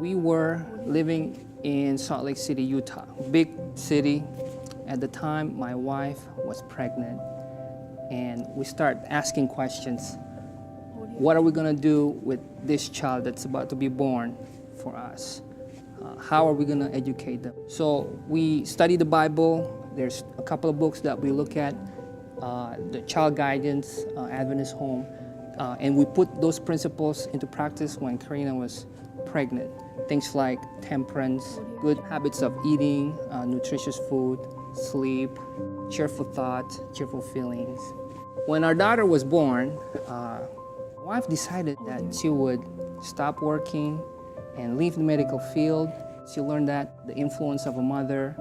We were living in Salt Lake City, Utah, big city. At the time, my wife was pregnant, and we started asking questions. What are we going to do with this child that's about to be born for us? How are we going to educate them? So we study the Bible. There's a couple of books that we look at, the Child Guidance, Adventist Home, and we put those principles into practice when Karina was pregnant. Things like temperance, good habits of eating, nutritious food, sleep, cheerful thoughts, cheerful feelings. When our daughter was born, my wife decided that she would stop working and leave the medical field. She learned that the influence of a mother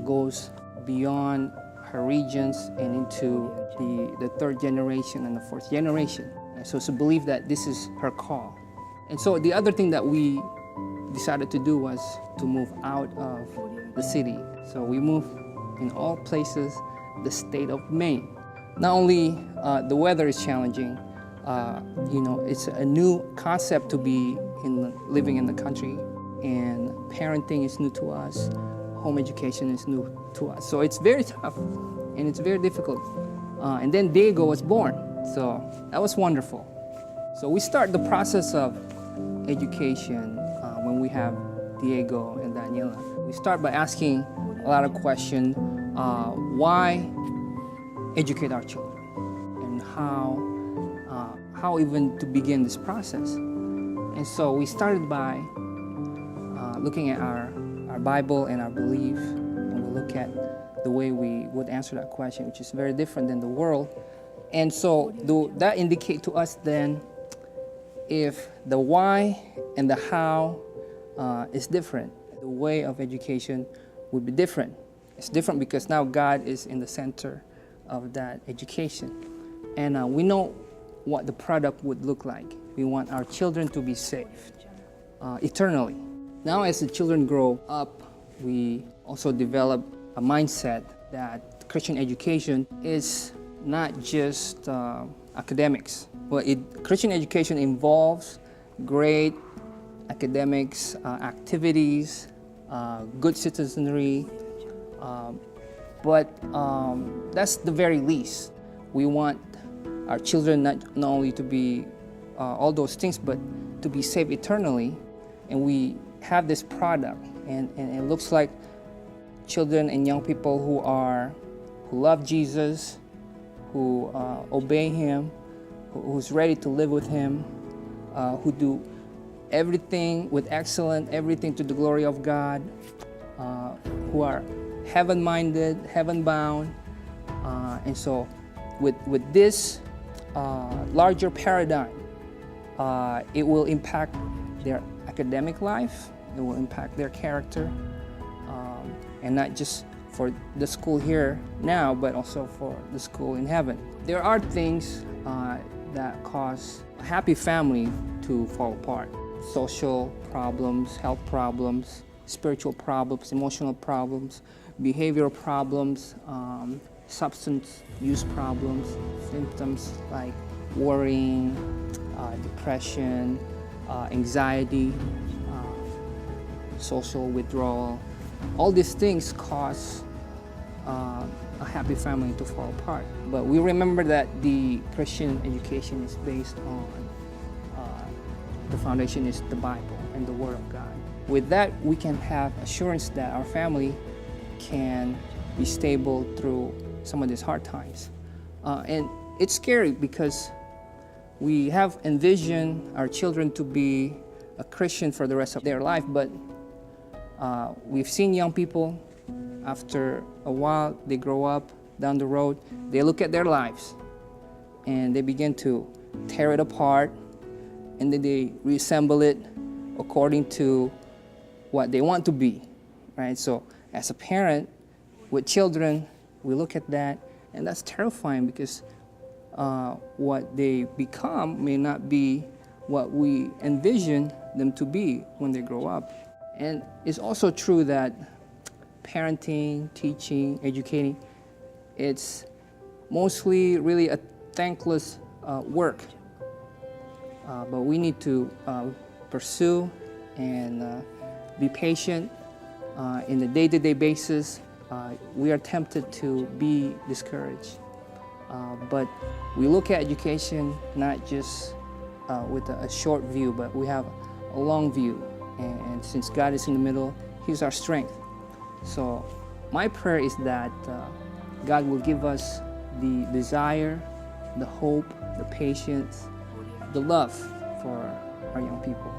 goes beyond her regions and into the third generation and the fourth generation. And so she believed that this is her call. And so the other thing that we decided to do was to move out of the city. So we moved in all places, the state of Maine. Not only the weather is challenging, it's a new concept to be living in the country, and parenting is new to us, home education is new to us. So it's very tough and it's very difficult. And then Diego was born, so that was wonderful. So we start the process of education when we have Diego and Daniela. We start by asking a lot of questions. Why educate our children, and how even to begin this process? And so we started by looking at our Bible and our belief, and we look at the way we would answer that question, which is very different than the world. And so that indicate to us then if the why and the how is different, the way of education would be different. It's different because now God is in the center of that education. And we know what the product would look like. We want our children to be saved eternally. Now as the children grow up, we also develop a mindset that Christian education is not just academics. Well, Christian education involves great academics, activities, good citizenry, but that's the very least. We want our children not only to be all those things, but to be saved eternally. And we have this product, and it looks like children and young people who love Jesus, who obey Him, who's ready to live with Him, who do everything with excellence, everything to the glory of God, who are heaven-minded, heaven-bound. And so with this larger paradigm, it will impact their academic life, it will impact their character, and not just for the school here now, but also for the school in heaven. There are things that cause a happy family to fall apart. Social problems, health problems, spiritual problems, emotional problems, behavioral problems, substance use problems, symptoms like worrying, depression, anxiety, social withdrawal. All these things cause a happy family to fall apart. But we remember that the Christian education is based on the foundation is the Bible and the Word of God. With that, we can have assurance that our family can be stable through some of these hard times. And it's scary because we have envisioned our children to be a Christian for the rest of their life, but we've seen young people, after a while, they grow up down the road, they look at their lives and they begin to tear it apart, and then they reassemble it according to what they want to be, right? So as a parent with children, we look at that, and that's terrifying because what they become may not be what we envision them to be when they grow up. And it's also true that parenting, teaching, educating, it's mostly really a thankless work. But we need to pursue and be patient. In the day-to-day basis, we are tempted to be discouraged. But we look at education not just with a short view, but we have a long view. And since God is in the middle, He's our strength. So my prayer is that God will give us the desire, the hope, the patience, the love for our young people.